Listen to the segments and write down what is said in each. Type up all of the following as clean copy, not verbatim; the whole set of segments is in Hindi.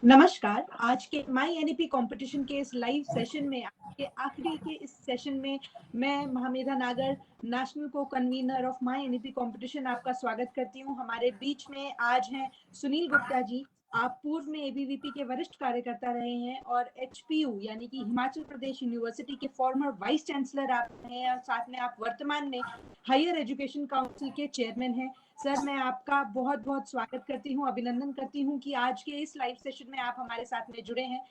नमस्कार। आज के माई एनईपी कंपटीशन के इस लाइव सेशन में के आखिरी के इस सेशन में मैं महामेधा नागर, नेशनल को convener of my NEP competition, आपका स्वागत करती हूँ। हमारे बीच में आज हैं सुनील गुप्ता जी। आप पूर्व में एबीवीपी के वरिष्ठ कार्यकर्ता रहे हैं और एचपीयू यानी कि हिमाचल प्रदेश यूनिवर्सिटी के फॉर्मर वाइस चांसलर आप हैं और साथ में आप वर्तमान में हायर एजुकेशन काउंसिल के चेयरमैन हैं। सर, मैं आपका बहुत बहुत स्वागत करती हूँ, अभिनंदन करती हूँ कि आज के इस लाइव सेशन में आप हमारे साथ में जुड़े हैं।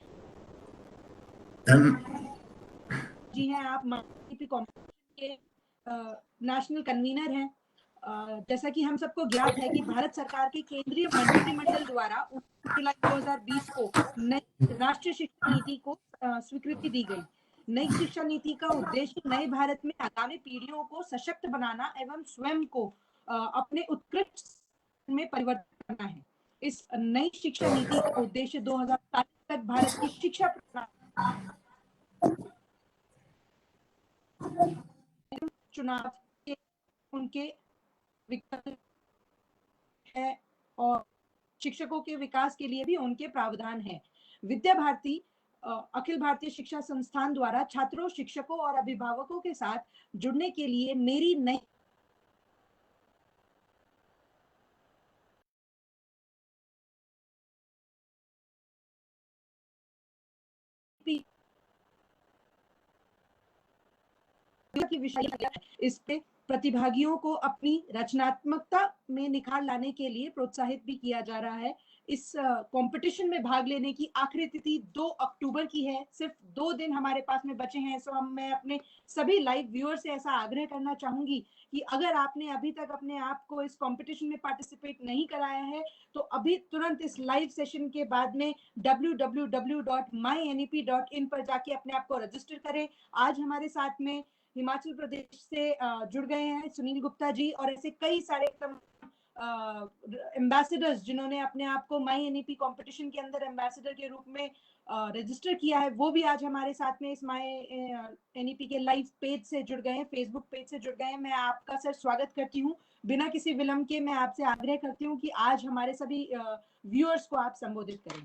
जी हैं, आप एनईपी कंपटीशन के नेशनल कन्वीनर हैं। जैसा कि हम सबको ज्ञात है कि भारत सरकार के केंद्रीय मंत्रिमंडल द्वारा 19 जुलाई 2020 को नई राष्ट्रीय शिक्षा नीति को स्वीकृति दी गई। नई शिक्षा नीति का उद्देश्य नए भारत में आगामी पीढ़ियों को सशक्त बनाना एवं स्वयं को अपने उत्कृष्ट में परिवर्तन करना है। इस नई शिक्षा नीति का उद्देश्य 2040 तक भारत की शिक्षा चुनाव के उनके विकल्प है और शिक्षकों के विकास के लिए भी उनके प्रावधान है। विद्या भारती अखिल भारतीय शिक्षा संस्थान द्वारा छात्रों, शिक्षकों और अभिभावकों के साथ जुड़ने के लिए मेरी नई की विषय इस पे प्रतिभागियों को अपनी रचनात्मकता में निखार लाने के लिए प्रोत्साहित भी किया जा रहा है। इस कंपटीशन में भाग लेने की आखिरी तिथि 2 अक्टूबर की है। सिर्फ 2 दिन हमारे पास में बचे हैं। सो मैं अपने सभी लाइव व्यूअर से ऐसा आग्रह करना चाहूंगी कि अगर आपने अभी तक अपने आप को इस कंपटीशन में पार्टिसिपेट नहीं कराया है तो अभी तुरंत इस लाइव सेशन के बाद में www.mynep.in पर जाके अपने आप को रजिस्टर करें। आज हमारे साथ में हिमाचल प्रदेश से जुड़ गए हैं सुनील गुप्ता जी और ऐसे कई सारे एम्बेसडर्स जिन्होंने अपने आप को माई एनईपी कंपटीशन के अंदर एम्बेसडर के रूप में रजिस्टर किया है, वो भी आज हमारे साथ में इस माई एनईपी के लाइव पेज से जुड़ गए हैं, फेसबुक पेज से जुड़ गए हैं। मैं आपका सर स्वागत करती हूँ। बिना किसी विलंब के मैं आपसे आग्रह करती हूँ कि आज हमारे सभी व्यूअर्स को आप संबोधित करें।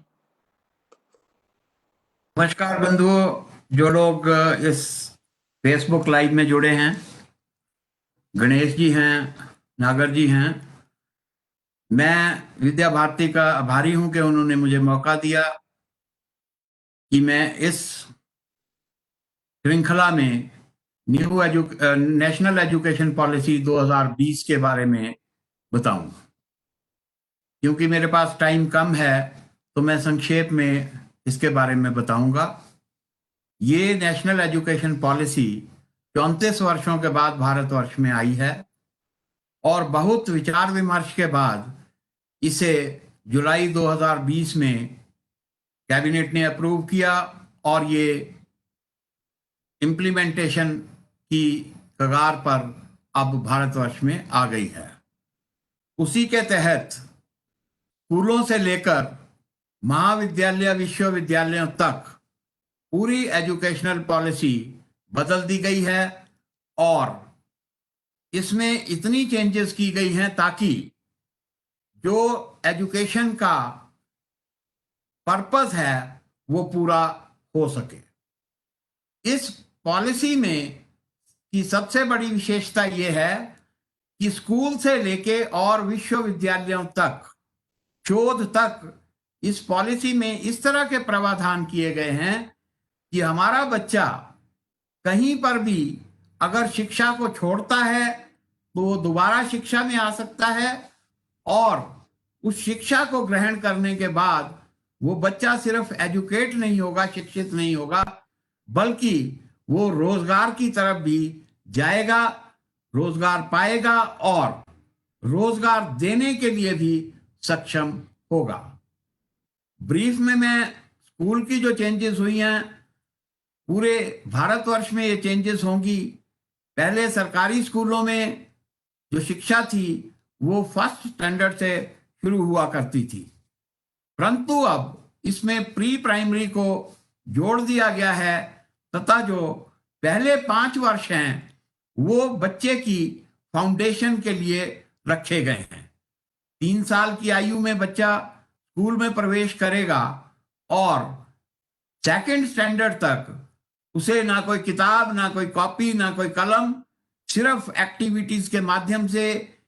नमस्कार बंधुओं, जो लोग इस फेसबुक लाइव में जुड़े हैं, गणेश जी हैं, नागर जी हैं। मैं विद्या भारती का आभारी हूं कि उन्होंने मुझे मौका दिया कि मैं इस श्रृंखला में नेशनल एजुकेशन पॉलिसी 2020 के बारे में बताऊं। क्योंकि मेरे पास टाइम कम है तो मैं संक्षेप में इसके बारे में बताऊंगा। ये नेशनल एजुकेशन पॉलिसी 34 वर्षों के बाद भारतवर्ष में आई है और बहुत विचार विमर्श के बाद इसे जुलाई 2020 में कैबिनेट ने अप्रूव किया और ये इम्प्लीमेंटेशन की कगार पर अब भारतवर्ष में आ गई है। उसी के तहत स्कूलों से लेकर महाविद्यालय, विश्वविद्यालयों तक पूरी एजुकेशनल पॉलिसी बदल दी गई है और इसमें इतनी चेंजेस की गई हैं ताकि जो एजुकेशन का पर्पस है वो पूरा हो सके। इस पॉलिसी में की सबसे बड़ी विशेषता ये है कि स्कूल से लेके और विश्वविद्यालयों तक, शोध तक इस पॉलिसी में इस तरह के प्रावधान किए गए हैं कि हमारा बच्चा कहीं पर भी अगर शिक्षा को छोड़ता है तो वो दोबारा शिक्षा में आ सकता है और उस शिक्षा को ग्रहण करने के बाद वो बच्चा सिर्फ एजुकेट नहीं होगा, शिक्षित नहीं होगा, बल्कि वो रोजगार की तरफ भी जाएगा, रोजगार पाएगा और रोजगार देने के लिए भी सक्षम होगा। ब्रीफ में मैं स्कूल की जो चेंजेस हुई हैं, पूरे भारतवर्ष में ये चेंजेस होंगी। पहले सरकारी स्कूलों में जो शिक्षा थी वो फर्स्ट स्टैंडर्ड से शुरू हुआ करती थी, परंतु अब इसमें प्री प्राइमरी को जोड़ दिया गया है तथा जो पहले 5 वर्ष हैं वो बच्चे की फाउंडेशन के लिए रखे गए हैं। 3 साल की आयु में बच्चा स्कूल में प्रवेश करेगा और सेकंड स्टैंडर्ड तक उसे ना कोई किताब, ना कोई कॉपी, ना कोई कलम, सिर्फ एक्टिविटीज के माध्यम से,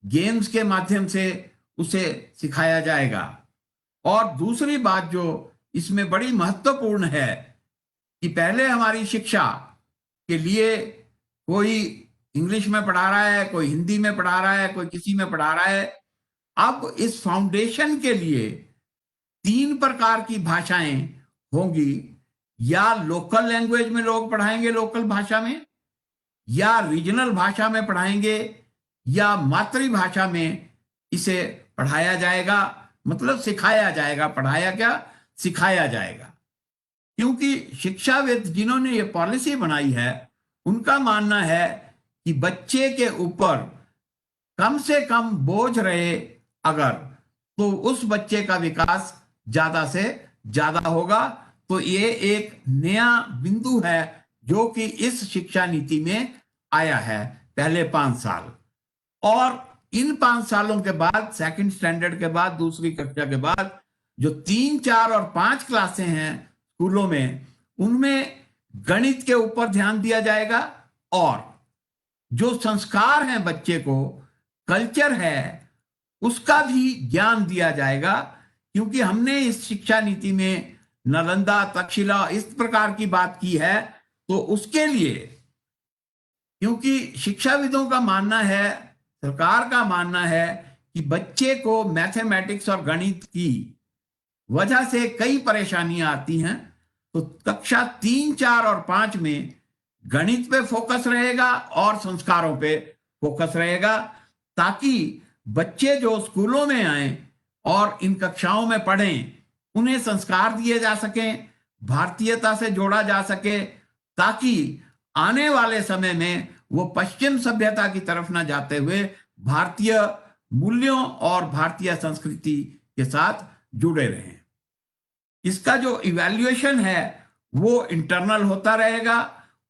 गेम्स के माध्यम से उसे सिखाया जाएगा। और दूसरी बात जो इसमें बड़ी महत्वपूर्ण है कि पहले हमारी शिक्षा के लिए कोई इंग्लिश में पढ़ा रहा है, कोई हिंदी में पढ़ा रहा है, कोई किसी में पढ़ा रहा है। अब इस फाउंडेशन के लिए 3 प्रकार की भाषाएं होंगी। या लोकल लैंग्वेज में लोग पढ़ाएंगे, लोकल भाषा में, या रीजनल भाषा में पढ़ाएंगे, या मातृभाषा में इसे पढ़ाया जाएगा, मतलब सिखाया जाएगा। पढ़ाया क्या, सिखाया जाएगा। क्योंकि शिक्षाविद जिन्होंने ये पॉलिसी बनाई है उनका मानना है कि बच्चे के ऊपर कम से कम बोझ रहे अगर, तो उस बच्चे का विकास ज्यादा से ज्यादा होगा। तो ये एक नया बिंदु है जो कि इस शिक्षा नीति में आया है पहले 5 साल। और इन 5 सालों के बाद, सेकंड स्टैंडर्ड के बाद, दूसरी कक्षा के बाद, जो 3, 4 और 5 क्लासें हैं स्कूलों में, उनमें गणित के ऊपर ध्यान दिया जाएगा। और जो संस्कार हैं बच्चे को, कल्चर है, उसका भी ज्ञान दिया जाएगा। क्योंकि हमने इस शिक्षा नीति में नालंदा, तक्षशिला इस प्रकार की बात की है, तो उसके लिए, क्योंकि शिक्षाविदों का मानना है, सरकार का मानना है कि बच्चे को मैथमेटिक्स और गणित की वजह से कई परेशानियां आती हैं। तो कक्षा 3, 4 और 5 में गणित पे फोकस रहेगा और संस्कारों पे फोकस रहेगा, ताकि बच्चे जो स्कूलों में आए और इन कक्षाओं में पढ़ें, उन्हें संस्कार दिए जा सकें, भारतीयता से जोड़ा जा सके, ताकि आने वाले समय में वो पश्चिम सभ्यता की तरफ ना जाते हुए भारतीय मूल्यों और भारतीय संस्कृति के साथ जुड़े रहें। इसका जो इवैल्यूएशन है वो इंटरनल होता रहेगा,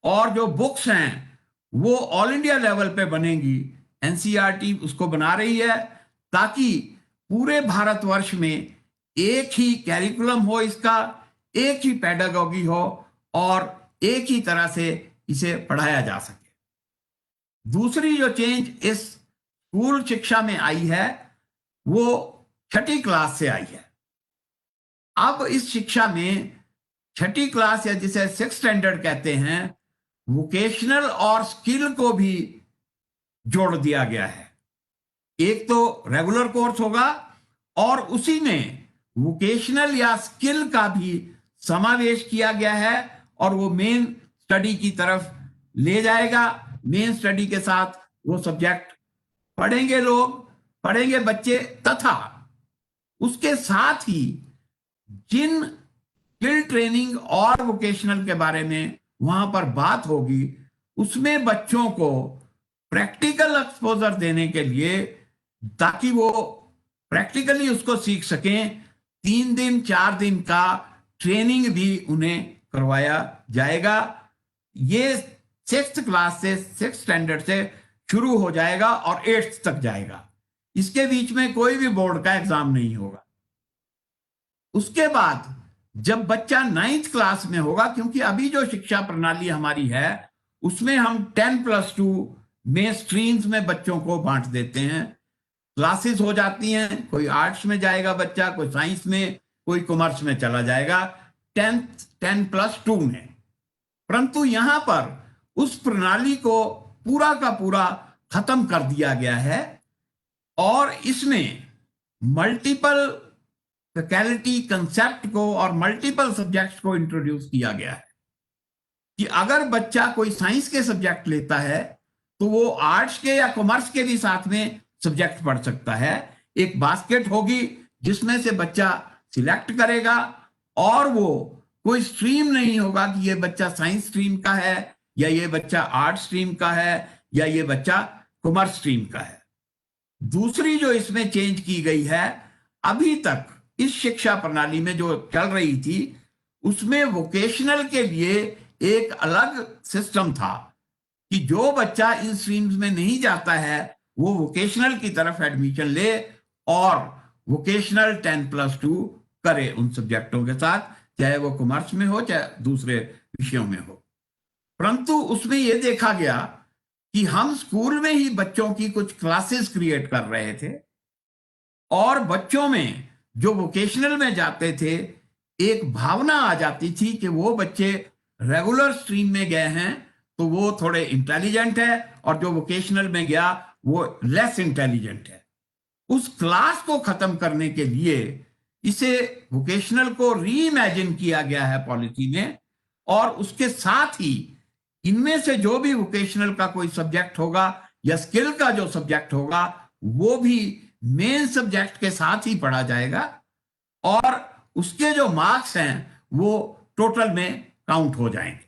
और जो बुक्स हैं वो ऑल इंडिया लेवल पे बनेंगी। एनसीईआरटी उसको बना रही है ताकि पूरे भारतवर्ष में एक ही कैरिकुलम हो, इसका एक ही पेडागॉजी हो और एक ही तरह से इसे पढ़ाया जा सके। दूसरी जो चेंज इस स्कूल शिक्षा में आई है वो 6ठी क्लास से आई है। अब इस शिक्षा में 6ठी क्लास, या जिसे 6th स्टैंडर्ड कहते हैं, वोकेशनल और स्किल को भी जोड़ दिया गया है। एक तो रेगुलर कोर्स होगा और उसी में वोकेशनल या स्किल का भी समावेश किया गया है, और वो मेन स्टडी की तरफ ले जाएगा। मेन स्टडी के साथ वो सब्जेक्ट पढ़ेंगे लोग, पढ़ेंगे बच्चे, तथा उसके साथ ही जिन स्किल ट्रेनिंग और वोकेशनल के बारे में वहां पर बात होगी, उसमें बच्चों को प्रैक्टिकल एक्सपोजर देने के लिए, ताकि वो प्रैक्टिकली उसको सीख सकें, 3 दिन 4 दिन का ट्रेनिंग भी उन्हें करवाया जाएगा। ये 6th क्लास से, 6th स्टैंडर्ड से शुरू हो जाएगा और 8th तक जाएगा। इसके बीच में कोई भी बोर्ड का एग्जाम नहीं होगा। उसके बाद जब बच्चा 9th क्लास में होगा, क्योंकि अभी जो शिक्षा प्रणाली हमारी है उसमें हम 10+2 में स्ट्रीम्स में बच्चों को बांट देते हैं। क्लासेस हो जाती हैं, कोई आर्ट्स में जाएगा बच्चा, कोई साइंस में, कोई कॉमर्स में चला जाएगा 10+2 में। परंतु यहां पर उस प्रणाली को पूरा का पूरा खत्म कर दिया गया है, और इसमें मल्टीपल फैकल्टी कंसेप्ट को और मल्टीपल सब्जेक्ट्स को इंट्रोड्यूस किया गया है कि अगर बच्चा कोई साइंस के सब्जेक्ट लेता है तो वो आर्ट्स के या कॉमर्स के भी साथ में सब्जेक्ट पढ़ सकता है। एक बास्केट होगी जिसमें से बच्चा सिलेक्ट करेगा, और वो कोई स्ट्रीम नहीं होगा कि ये बच्चा साइंस स्ट्रीम का है, या ये बच्चा आर्ट स्ट्रीम का है, या ये बच्चा कॉमर्स स्ट्रीम का है। दूसरी जो इसमें चेंज की गई है, अभी तक इस शिक्षा प्रणाली में जो चल रही थी उसमें वोकेशनल के लिए एक अलग सिस्टम था कि जो बच्चा इन स्ट्रीम्स में नहीं जाता है वो वोकेशनल की तरफ एडमिशन ले और वोकेशनल 10+2 करे उन सब्जेक्टों के साथ, चाहे वो कॉमर्स में हो चाहे दूसरे विषयों में हो। परंतु उसमें यह देखा गया कि हम स्कूल में ही बच्चों की कुछ क्लासेस क्रिएट कर रहे थे और बच्चों में जो वोकेशनल में जाते थे एक भावना आ जाती थी कि वो बच्चे रेगुलर स्ट्रीम में गए हैं तो वो थोड़े इंटेलिजेंट है और जो वोकेशनल में गया वो लेस इंटेलिजेंट है। उस क्लास को खत्म करने के लिए इसे वोकेशनल को री इमेजिन किया गया है पॉलिसी में, और उसके साथ ही इनमें से जो भी वोकेशनल का कोई सब्जेक्ट होगा या स्किल का जो सब्जेक्ट होगा वो भी मेन सब्जेक्ट के साथ ही पढ़ा जाएगा और उसके जो मार्क्स हैं वो टोटल में काउंट हो जाएंगे।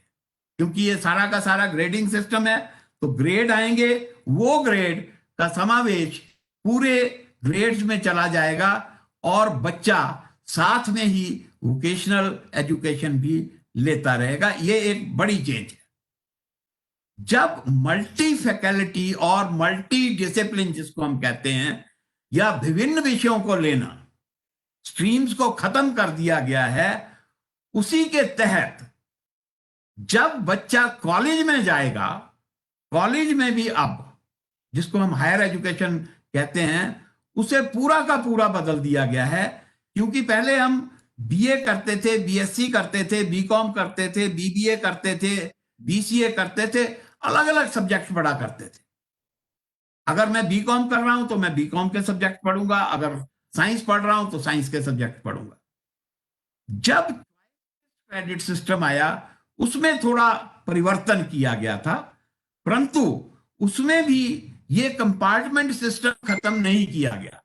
क्योंकि ये सारा का सारा ग्रेडिंग सिस्टम है तो ग्रेड आएंगे, वो ग्रेड का समावेश पूरे ग्रेड्स में चला जाएगा और बच्चा साथ में ही वोकेशनल एजुकेशन भी लेता रहेगा। ये एक बड़ी चेंज है। जब मल्टी फैकल्टी और मल्टी डिसिप्लिन जिसको हम कहते हैं या विभिन्न विषयों को लेना, स्ट्रीम्स को खत्म कर दिया गया है, उसी के तहत जब बच्चा कॉलेज में जाएगा, कॉलेज में भी अब जिसको हम हायर एजुकेशन कहते हैं उसे पूरा का पूरा बदल दिया गया है। क्योंकि पहले हम बीए करते थे, बीएससी करते थे, बीकॉम करते थे, बीबीए करते थे, बीसीए करते थे, अलग अलग सब्जेक्ट पढ़ा करते थे। अगर मैं बीकॉम कर रहा हूं तो मैं बीकॉम के सब्जेक्ट पढ़ूंगा, अगर साइंस पढ़ रहा हूं तो साइंस के सब्जेक्ट पढ़ूंगा। जब क्रेडिट सिस्टम आया उसमें थोड़ा परिवर्तन किया गया था, परंतु उसमें भी ये कंपार्टमेंट सिस्टम खत्म नहीं किया गया।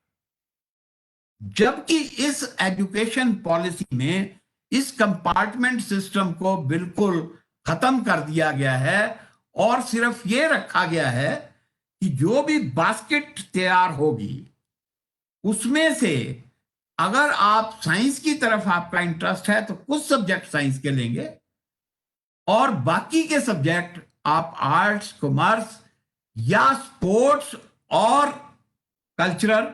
जबकि इस एजुकेशन पॉलिसी में इस कंपार्टमेंट सिस्टम को बिल्कुल खत्म कर दिया गया है और सिर्फ ये रखा गया है कि जो भी बास्केट तैयार होगी उसमें से अगर आप साइंस की तरफ आपका इंटरेस्ट है तो कुछ सब्जेक्ट साइंस के लेंगे और बाकी के सब्जेक्ट आप आर्ट्स, कॉमर्स या स्पोर्ट्स और कल्चरल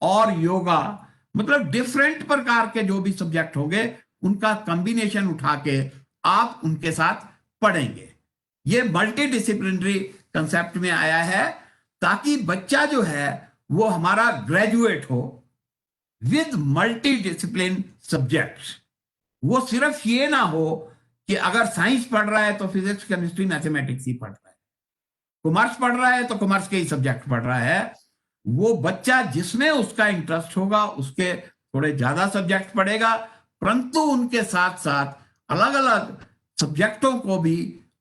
और योगा, मतलब डिफरेंट प्रकार के जो भी सब्जेक्ट होंगे उनका कॉम्बिनेशन उठा के आप उनके साथ पढ़ेंगे। ये मल्टी डिसिप्लिनरी कंसेप्ट में आया है ताकि बच्चा जो है वो हमारा ग्रेजुएट हो विद मल्टी डिसिप्लिन सब्जेक्ट्स। वो सिर्फ ये ना हो कि अगर साइंस पढ़ रहा है तो फिजिक्स, केमिस्ट्री, मैथमेटिक्स ही पढ़ रहा है, कॉमर्स पढ़ रहा है तो कॉमर्स के ही सब्जेक्ट पढ़ रहा है। वो बच्चा जिसमें उसका इंटरेस्ट होगा उसके थोड़े ज्यादा सब्जेक्ट पढ़ेगा, परंतु उनके साथ साथ अलग अलग सब्जेक्टों को भी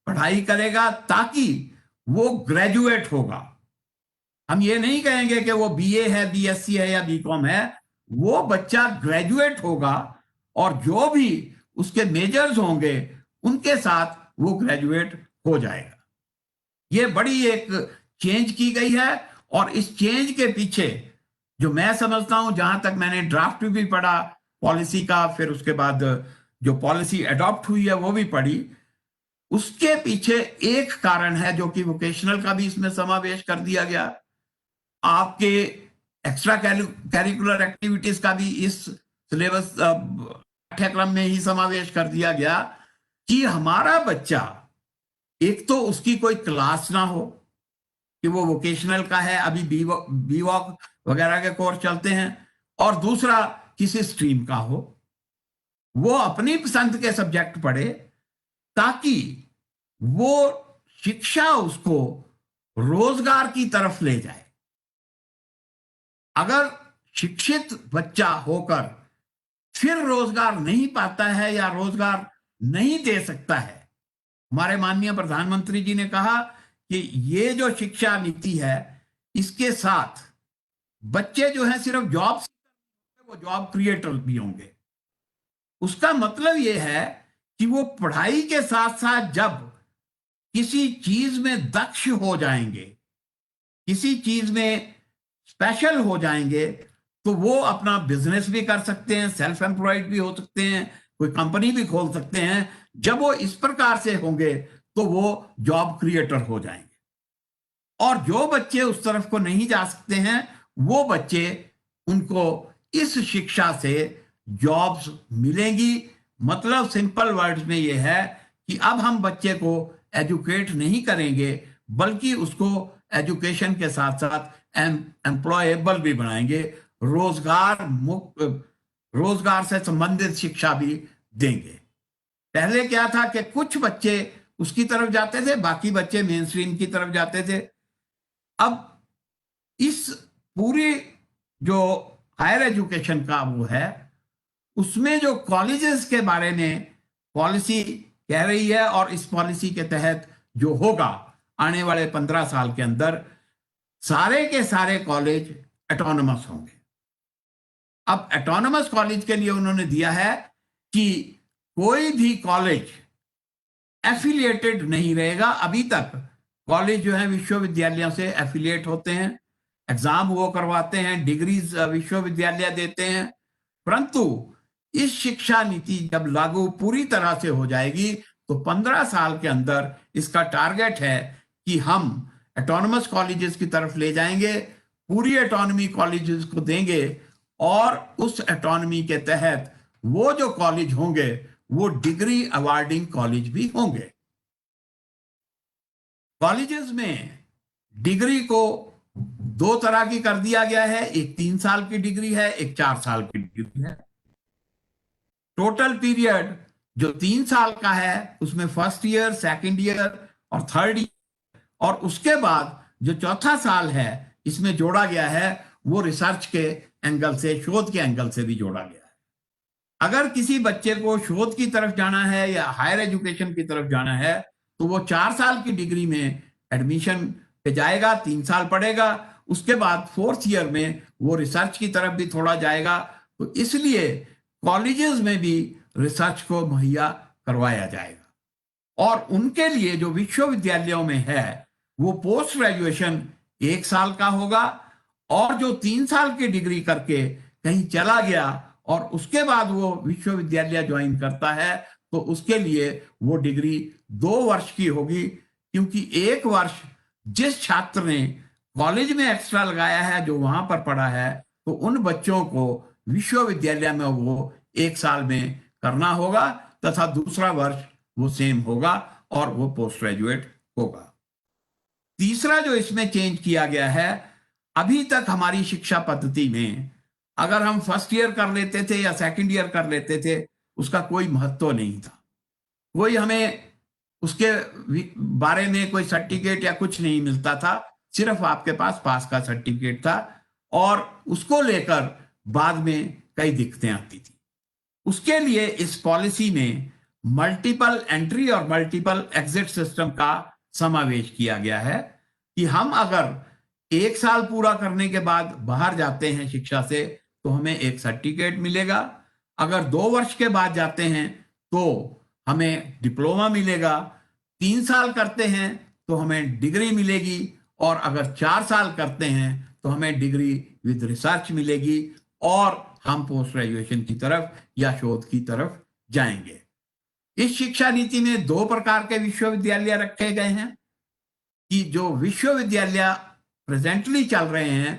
पढ़ाई करेगा ताकि वो ग्रेजुएट होगा। हम ये नहीं कहेंगे कि वो बीए है, बीएससी है या बीकॉम है, वो बच्चा ग्रेजुएट होगा और जो भी उसके मेजर्स होंगे उनके साथ वो ग्रेजुएट हो जाएगा। ये बड़ी एक चेंज की गई है और इस चेंज के पीछे जो मैं समझता हूं, जहां तक मैंने ड्राफ्ट भी पढ़ा पॉलिसी का, फिर उसके बाद जो पॉलिसी अडॉप्ट हुई है वो भी पढ़ी, उसके पीछे एक कारण है जो कि वोकेशनल का भी इसमें समावेश कर दिया गया, आपके एक्स्ट्रा कैरिकुलर एक्टिविटीज का भी इस सिलेबस पाठ्यक्रम में ही समावेश कर दिया गया कि हमारा बच्चा एक तो उसकी कोई क्लास ना हो कि वो वोकेशनल का है, अभी बीवॉक वगैरह के कोर्स चलते हैं, और दूसरा किसी स्ट्रीम का हो, वो अपनी पसंद के सब्जेक्ट पढ़े ताकि वो शिक्षा उसको रोजगार की तरफ ले जाए। अगर शिक्षित बच्चा होकर फिर रोजगार नहीं पाता है या रोजगार नहीं दे सकता है, हमारे माननीय प्रधानमंत्री जी ने कहा कि ये जो शिक्षा नीति है इसके साथ बच्चे जो है सिर्फ जॉब, वो जॉब क्रिएटर भी होंगे। उसका मतलब ये है कि वो पढ़ाई के साथ साथ जब किसी चीज में दक्ष हो जाएंगे, किसी चीज में स्पेशल हो जाएंगे, तो वो अपना बिजनेस भी कर सकते हैं, सेल्फ एम्प्लॉयड भी हो सकते हैं, कोई कंपनी भी खोल सकते हैं। जब वो इस प्रकार से होंगे तो वो जॉब क्रिएटर हो जाएंगे। और जो बच्चे उस तरफ को नहीं जा सकते हैं वो बच्चे, उनको इस शिक्षा से जॉब्स मिलेंगी। मतलब सिंपल वर्ड्स में ये है कि अब हम बच्चे को एजुकेट नहीं करेंगे, बल्कि उसको एजुकेशन के साथ साथ एम्प्लॉयबल भी बनाएंगे, रोजगार से संबंधित शिक्षा भी देंगे। पहले क्या था कि कुछ बच्चे उसकी तरफ जाते थे, बाकी बच्चे मेन स्ट्रीम की तरफ जाते थे। अब इस पूरी जो हायर एजुकेशन का वो है, उसमें जो कॉलेजेस के बारे में पॉलिसी कह रही है, और इस पॉलिसी के तहत जो होगा आने वाले 15 साल के अंदर, सारे के सारे कॉलेज ऑटोनमस होंगे। अब ऑटोनमस कॉलेज के लिए उन्होंने दिया है कि कोई भी कॉलेज एफिलिएटेड नहीं रहेगा। अभी तक कॉलेज जो है विश्वविद्यालयों से एफिलिएट होते हैं, एग्जाम वो करवाते हैं, डिग्रीज विश्वविद्यालय देते हैं, परंतु इस शिक्षा नीति जब लागू पूरी तरह से हो जाएगी तो 15 साल के अंदर इसका टारगेट है कि हम ऑटोनमस कॉलेजेस की तरफ ले जाएंगे, पूरी ऑटोनॉमी कॉलेजेस को देंगे, और उस ऑटोनॉमी के तहत वो जो कॉलेज होंगे वो डिग्री अवार्डिंग कॉलेज भी होंगे। कॉलेजेस में डिग्री को 2 तरह की कर दिया गया है, एक 3 साल की डिग्री है, एक 4 साल की डिग्री है। टोटल पीरियड जो 3 साल का है उसमें फर्स्ट ईयर, सेकंड ईयर और थर्ड ईयर, और उसके बाद जो चौथा साल है इसमें जोड़ा गया है वो रिसर्च के एंगल से, शोध के एंगल से भी जोड़ा गया है। अगर किसी बच्चे को शोध की तरफ जाना है या हायर एजुकेशन की तरफ जाना है तो वो 4 साल की डिग्री में एडमिशन पे जाएगा, 3 साल पढ़ेगा, उसके बाद 4th ईयर में वो रिसर्च की तरफ भी थोड़ा जाएगा। तो इसलिए कॉलेजेस में भी रिसर्च को मुहैया करवाया जाएगा, और उनके लिए जो विश्वविद्यालयों में है वो पोस्ट ग्रेजुएशन 1 साल का होगा, और जो 3 साल की डिग्री करके कहीं चला गया और उसके बाद वो विश्वविद्यालय ज्वाइन करता है तो उसके लिए वो डिग्री 2 वर्ष की होगी, क्योंकि 1 वर्ष जिस छात्र ने कॉलेज में एक्स्ट्रा लगाया है, जो वहां पर पढ़ा है, तो उन बच्चों को विश्वविद्यालय में वो 1 साल में करना होगा, तथा दूसरा वर्ष वो सेम होगा और वो पोस्ट ग्रेजुएट होगा। तीसरा जो इसमें चेंज किया गया है, अभी तक हमारी शिक्षा पद्धति में अगर हम फर्स्ट ईयर कर लेते थे या सेकंड ईयर कर लेते थे उसका कोई महत्व नहीं था, कोई हमें उसके बारे में कोई सर्टिफिकेट या कुछ नहीं मिलता था, सिर्फ आपके पास का सर्टिफिकेट था, और उसको लेकर बाद में कई दिक्कतें आती थी। उसके लिए इस पॉलिसी में मल्टीपल एंट्री और मल्टीपल एग्जिट सिस्टम का समावेश किया गया है कि हम अगर 1 साल पूरा करने के बाद बाहर जाते हैं शिक्षा से तो हमें एक सर्टिफिकेट मिलेगा, अगर 2 वर्ष के बाद जाते हैं तो हमें डिप्लोमा मिलेगा, 3 साल करते हैं तो हमें डिग्री मिलेगी, और अगर 4 साल करते हैं तो हमें डिग्री विद रिसर्च मिलेगी, और हम पोस्ट ग्रेजुएशन की तरफ या शोध की तरफ जाएंगे। इस शिक्षा नीति में 2 प्रकार के विश्वविद्यालय रखे गए हैं कि जो विश्वविद्यालय प्रेजेंटली चल रहे हैं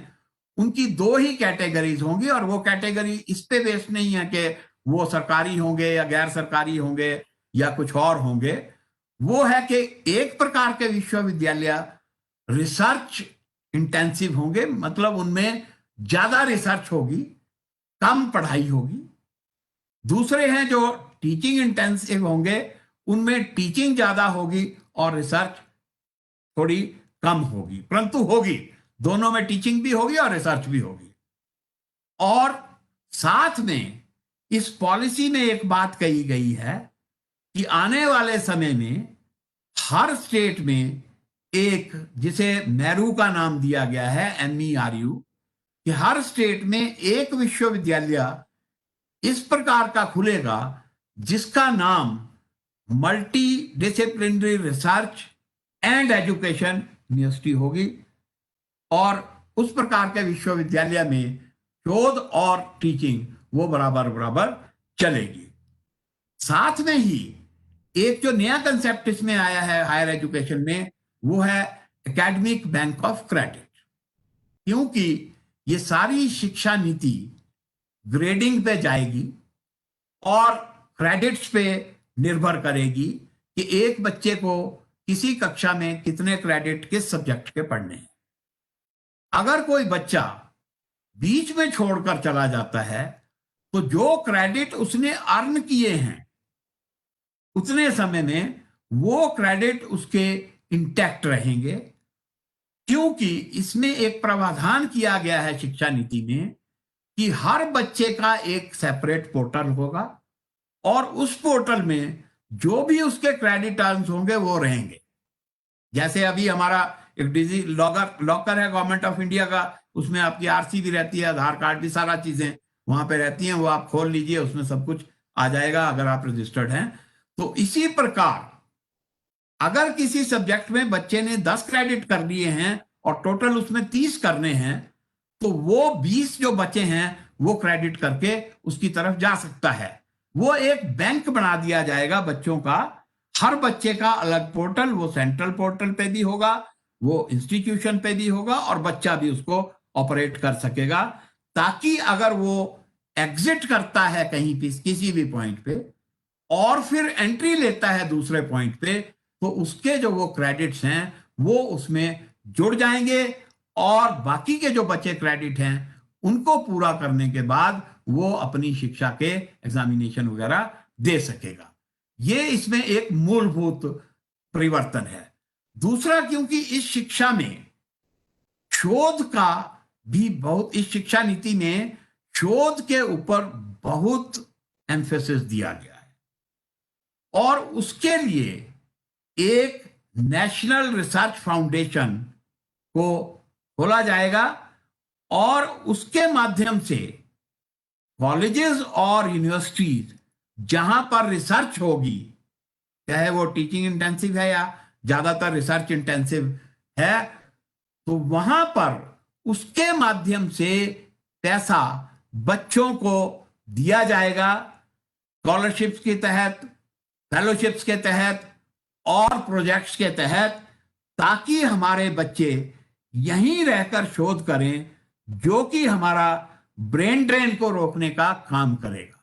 उनकी 2 ही कैटेगरीज होंगी, और वो कैटेगरी इस पे बेस नहीं है कि वो सरकारी होंगे या गैर सरकारी होंगे या कुछ और होंगे। वो है कि एक प्रकार के विश्वविद्यालय रिसर्च इंटेंसिव होंगे, मतलब उनमें ज्यादा रिसर्च होगी, कम पढ़ाई होगी। दूसरे हैं जो टीचिंग इंटेंसिव होंगे, उनमें टीचिंग ज्यादा होगी और रिसर्च थोड़ी कम होगी, परंतु होगी, दोनों में टीचिंग भी होगी और रिसर्च भी होगी। और साथ में इस पॉलिसी में एक बात कही गई है कि आने वाले समय में हर स्टेट में एक, जिसे मैरू का नाम दिया गया है, MERU, कि हर स्टेट में एक विश्वविद्यालय इस प्रकार का खुलेगा जिसका नाम multi disciplinary research and education university होगी, और उस प्रकार के विश्वविद्यालय में शोध और टीचिंग वो बराबर बराबर चलेगी। साथ में ही एक जो नया कंसेप्ट इसमें आया है हायर एजुकेशन में, वो है एकेडमिक बैंक ऑफ क्रेडिट, क्योंकि ये सारी शिक्षा नीति ग्रेडिंग पे जाएगी और क्रेडिट्स पे निर्भर करेगी कि एक बच्चे को किसी कक्षा में कितने क्रेडिट किस सब्जेक्ट के पढ़ने हैं। अगर कोई बच्चा बीच में छोड़कर चला जाता है तो जो क्रेडिट उसने अर्न किए हैं उतने समय में वो क्रेडिट उसके इंटैक्ट रहेंगे, क्योंकि इसमें एक प्रावधान किया गया है शिक्षा नीति में कि हर बच्चे का एक सेपरेट पोर्टल होगा और उस पोर्टल में जो भी उसके क्रेडिट अर्न्स होंगे वो रहेंगे। जैसे अभी हमारा एक डिजी लॉकर है गवर्नमेंट ऑफ इंडिया का, उसमें आपकी आरसी भी रहती है, आधार कार्ड भी, सारा चीजें वहां पे रहती हैं, वो आप खोल लीजिए, उसमें सब कुछ आ जाएगा अगर आप रजिस्टर्ड हैं। तो इसी प्रकार अगर किसी सब्जेक्ट में बच्चे ने 10 क्रेडिट कर लिए हैं और टोटल उसमें 30 करने हैं तो वो 20 जो बचे हैं वो क्रेडिट करके उसकी तरफ जा सकता है। वो एक बैंक बना दिया जाएगा बच्चों का, हर बच्चे का अलग पोर्टल, वो सेंट्रल पोर्टल पे भी होगा, वो इंस्टीट्यूशन पे भी होगा और बच्चा भी उसको ऑपरेट कर सकेगा, ताकि अगर वो एग्जिट करता है कहीं भी किसी भी पॉइंट पे और फिर एंट्री लेता है दूसरे पॉइंट पे तो उसके जो वो क्रेडिट्स हैं वो उसमें जुड़ जाएंगे और बाकी के जो बचे क्रेडिट हैं उनको पूरा करने के बाद वो अपनी शिक्षा के एग्जामिनेशन वगैरह दे सकेगा। ये इसमें एक मूलभूत परिवर्तन है। दूसरा, क्योंकि इस शिक्षा में शोध का भी बहुत, इस शिक्षा नीति में शोध के ऊपर बहुत एम्फेसिस दिया गया है और उसके लिए एक नेशनल रिसर्च फाउंडेशन को खोला जाएगा और उसके माध्यम से कॉलेजेस और यूनिवर्सिटीज जहां पर रिसर्च होगी, चाहे वो टीचिंग इंटेंसिव है या ज्यादातर रिसर्च इंटेंसिव है, तो वहां पर उसके माध्यम से पैसा बच्चों को दिया जाएगा स्कॉलरशिप्स के तहत, फेलोशिप्स के तहत और प्रोजेक्ट्स के तहत, ताकि हमारे बच्चे यहीं रहकर शोध करें जो कि हमारा ब्रेन ड्रेन को रोकने का काम करेगा।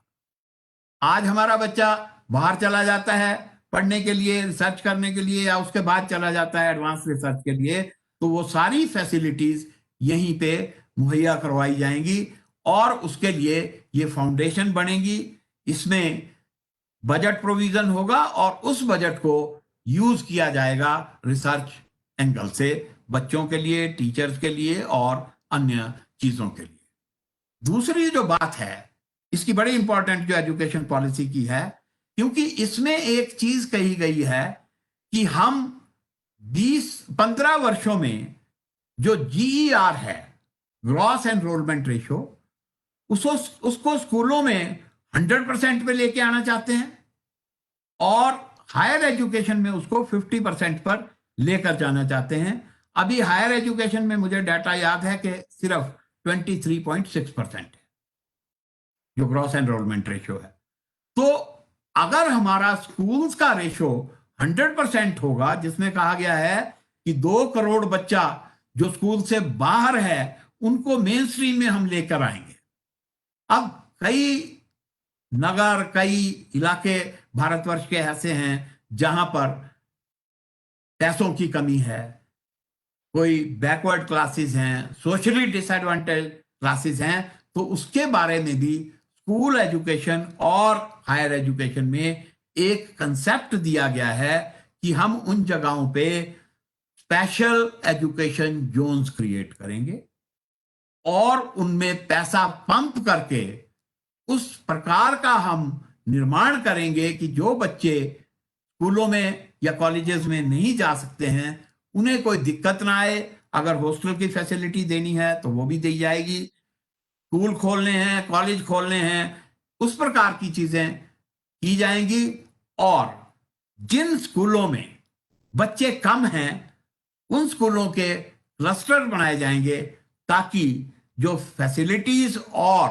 आज हमारा बच्चा बाहर चला जाता है पढ़ने के लिए, रिसर्च करने के लिए, या उसके बाद चला जाता है एडवांस रिसर्च के लिए, तो वो सारी फैसिलिटीज यहीं पे मुहैया करवाई जाएंगी और उसके लिए ये फाउंडेशन बनेगी। इसमें बजट प्रोविजन होगा और उस बजट को यूज किया जाएगा रिसर्च एंगल से, बच्चों के लिए, टीचर्स के लिए और अन्य चीजों के लिए। दूसरी जो बात है इसकी बड़ी इंपॉर्टेंट जो एजुकेशन पॉलिसी की है, क्योंकि इसमें एक चीज कही गई है कि हम 15 वर्षों में जो GER है, ग्रॉस एनरोलमेंट रेशियो, उसको स्कूलों में 100% पे लेके आना चाहते हैं और हायर एजुकेशन में उसको 50% पर लेकर जाना चाहते हैं। अभी हायर एजुकेशन में मुझे डाटा याद है कि सिर्फ 23.6% है जो ग्रॉस एनरोलमेंट रेशियो है। तो अगर हमारा स्कूल्स का रेशियो 100% होगा, जिसमें कहा गया है कि 2 करोड़ बच्चा जो स्कूल से बाहर है उनको मेन स्ट्रीम में हम लेकर आएंगे। अब कई नगर, कई इलाके भारतवर्ष के ऐसे हैं जहां पर पैसों की कमी है, कोई बैकवर्ड क्लासेस हैं, सोशली डिसएडवांटेज क्लासेस हैं, तो उसके बारे में भी स्कूल एजुकेशन और हायर एजुकेशन में एक कंसेप्ट दिया गया है कि हम उन जगहों पे स्पेशल एजुकेशन जोन्स क्रिएट करेंगे और उनमें पैसा पंप करके उस प्रकार का हम निर्माण करेंगे कि जो बच्चे स्कूलों में या कॉलेजेस में नहीं जा सकते हैं उन्हें कोई दिक्कत ना आए। अगर हॉस्टल की फैसिलिटी देनी है तो वो भी दी जाएगी, स्कूल खोलने हैं, कॉलेज खोलने हैं, उस प्रकार की चीजें की जाएंगी। और जिन स्कूलों में बच्चे कम हैं उन स्कूलों के क्लस्टर बनाए जाएंगे ताकि जो फैसिलिटीज और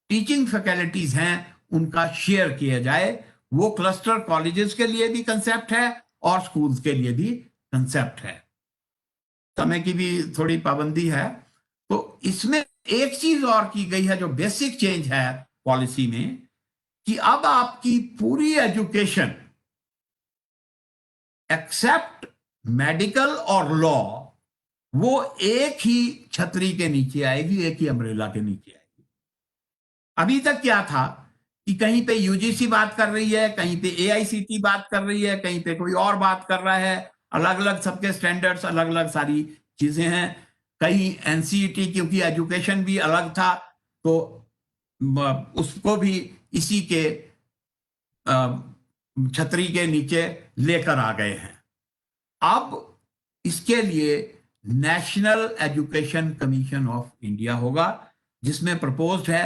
टीचिंग फैकल्टीज हैं उनका शेयर किया जाए। वो क्लस्टर कॉलेजेस के लिए भी कंसेप्ट है और स्कूल्स के लिए भी कंसेप्ट है। समय की भी थोड़ी पाबंदी है, तो इसमें एक चीज और की गई है जो बेसिक चेंज है पॉलिसी में, कि अब आपकी पूरी एजुकेशन एक्सेप्ट मेडिकल और लॉ वो एक ही छतरी के नीचे आएगी, एक ही अम्ब्रेला के नीचे आएगी। अभी तक क्या था कि कहीं पे यूजीसी बात कर रही है, कहीं पे एआईसीटी बात कर रही है, कहीं पे कोई और बात कर रहा है, अलग अलग सबके स्टैंडर्ड्स, अलग अलग सारी चीजें हैं। कहीं एनसीईटी, क्योंकि एजुकेशन भी अलग था तो उसको भी इसी के छतरी के नीचे लेकर आ गए हैं। अब इसके लिए national education commission of India होगा, जिसमें प्रपोज्ड है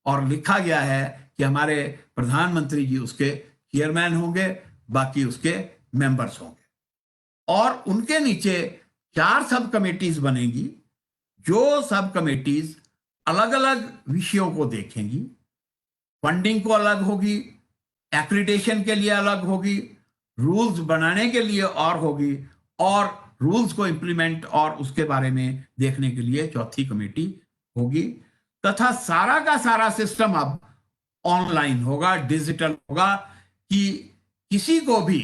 और लिखा गया है कि हमारे प्रधानमंत्री जी उसके चेयरमैन होंगे, बाकी उसके मेंबर्स होंगे, और उनके नीचे 4 सब कमेटीज बनेगी, जो सब कमेटीज अलग अलग विषयों को देखेंगी। फंडिंग को अलग होगी, एक्रीडेशन के लिए अलग होगी, रूल्स बनाने के लिए और होगी, और रूल्स को इंप्लीमेंट और उसके बारे में देखने के लिए चौथी कमेटी होगी। तथा सारा का सारा सिस्टम अब ऑनलाइन होगा, डिजिटल होगा, कि किसी को भी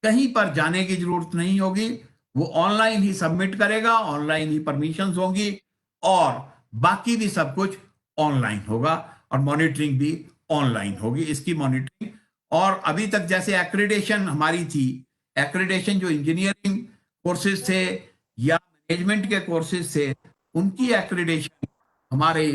कहीं पर जाने की जरूरत नहीं होगी। वो ऑनलाइन ही सबमिट करेगा, ऑनलाइन ही परमिशंस होंगी, और बाकी भी सब कुछ ऑनलाइन होगा, और मॉनिटरिंग भी ऑनलाइन होगी। इसकी मॉनिटरिंग, और अभी तक जैसे एक्रेडिटेशन हमारी थी, एक्रेडिटेशन जो इंजीनियरिंग कोर्सेज थे या मैनेजमेंट के कोर्सेज थे, उनकी एक्रेडिटेशन हमारे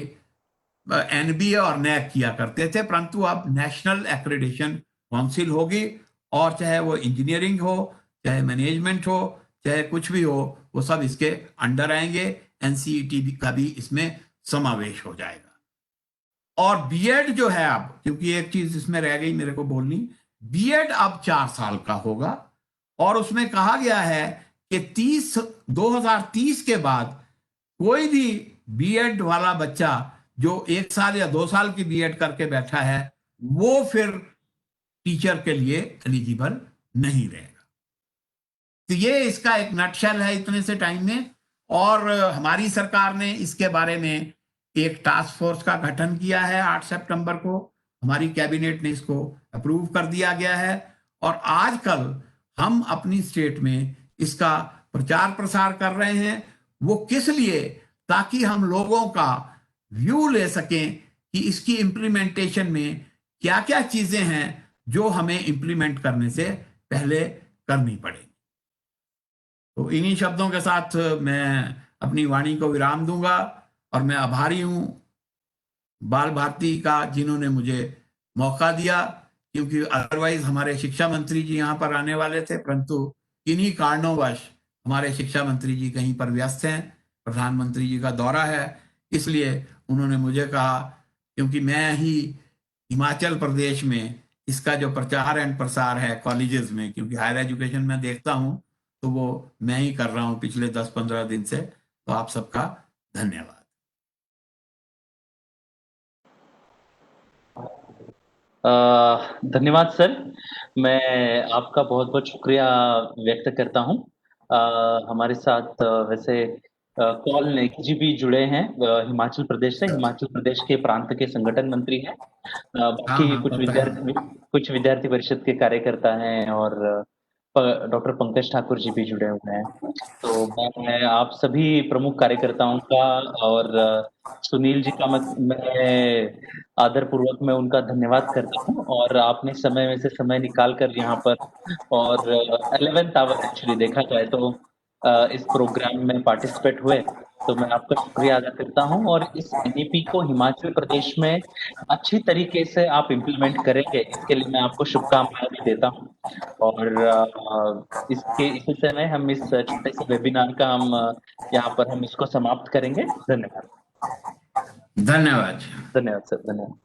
एनबीए और नैक किया करते थे, परंतु अब नेशनल एक्रेडिटेशन काउंसिल होगी, और चाहे वो इंजीनियरिंग हो, चाहे मैनेजमेंट हो, चाहे कुछ भी हो, वो सब इसके अंडर आएंगे। एनसीईटी का भी इसमें समावेश हो जाएगा। और बीएड जो है अब, क्योंकि एक चीज इसमें रह गई मेरे को बोलनी, बीएड अब 4 साल का होगा, और उसमें कहा गया है कि 2030 के बाद कोई भी बीएड वाला बच्चा जो 1 साल या 2 साल की बीएड करके बैठा है, वो फिर टीचर के लिए एलिजिबल नहीं रहेगा। तो ये इसका एक नटशेल है इतने से टाइम में। और हमारी सरकार ने इसके बारे में एक टास्क फोर्स का गठन किया है। 8 सितंबर को हमारी कैबिनेट ने इसको अप्रूव कर दिया गया है, और आजकल हम अपनी स्टेट में इसका प्रचार प्रसार कर रहे हैं। वो किस लिए? ताकि हम लोगों का व्यू ले सकें कि इसकी इम्प्लीमेंटेशन में क्या क्या चीजें हैं जो हमें इम्प्लीमेंट करने से पहले करनी पड़ेगी। तो इन्हीं शब्दों के साथ मैं अपनी वाणी को विराम दूंगा, और मैं आभारी हूं बाल भारती का, जिन्होंने मुझे मौका दिया, क्योंकि अदरवाइज हमारे शिक्षा मंत्री जी यहाँ पर आने वाले थे, परंतु इन्हीं कारणोंवश हमारे शिक्षा मंत्री जी कहीं पर व्यस्त हैं, प्रधानमंत्री जी का दौरा है, इसलिए उन्होंने मुझे कहा, क्योंकि मैं ही हिमाचल प्रदेश में इसका जो प्रचार एंड प्रसार है कॉलेजेस में, क्योंकि हायर एजुकेशन में देखता हूं, तो वो मैं ही कर रहा हूं पिछले 10-15 दिन से। तो आप सबका धन्यवाद। धन्यवाद सर। मैं आपका बहुत बहुत शुक्रिया व्यक्त करता हूं। हमारे साथ वैसे कॉल नेकी जी भी जुड़े हैं हिमाचल प्रदेश से, हिमाचल प्रदेश के प्रांत के संगठन मंत्री हैं। बाकी कुछ विद्यार्थी परिषद के कार्यकर्ता हैं, और डॉक्टर पंकज ठाकुर जी भी जुड़े हुए हैं। तो मैं आप सभी प्रमुख कार्यकर्ताओं का और सुनील जी का मैं आदरपूर्वक मैं उनका धन्यवाद करता हूं, और आपने समय में से समय निकाल कर यहाँ पर, और 11th आवर एक्चुअली देखा जाए तो इस प्रोग्राम में पार्टिसिपेट हुए, तो मैं आपका शुक्रिया अदा करता हूं। और इस एनईपी को हिमाचल प्रदेश में अच्छी तरीके से आप इम्प्लीमेंट करेंगे, इसके लिए मैं आपको शुभकामनाएं भी देता हूं। और इसी समय हम इस छोटे से वेबिनार का यहाँ पर हम इसको समाप्त करेंगे। धन्यवाद। धन्यवाद। धन्यवाद सर, धन्यवाद।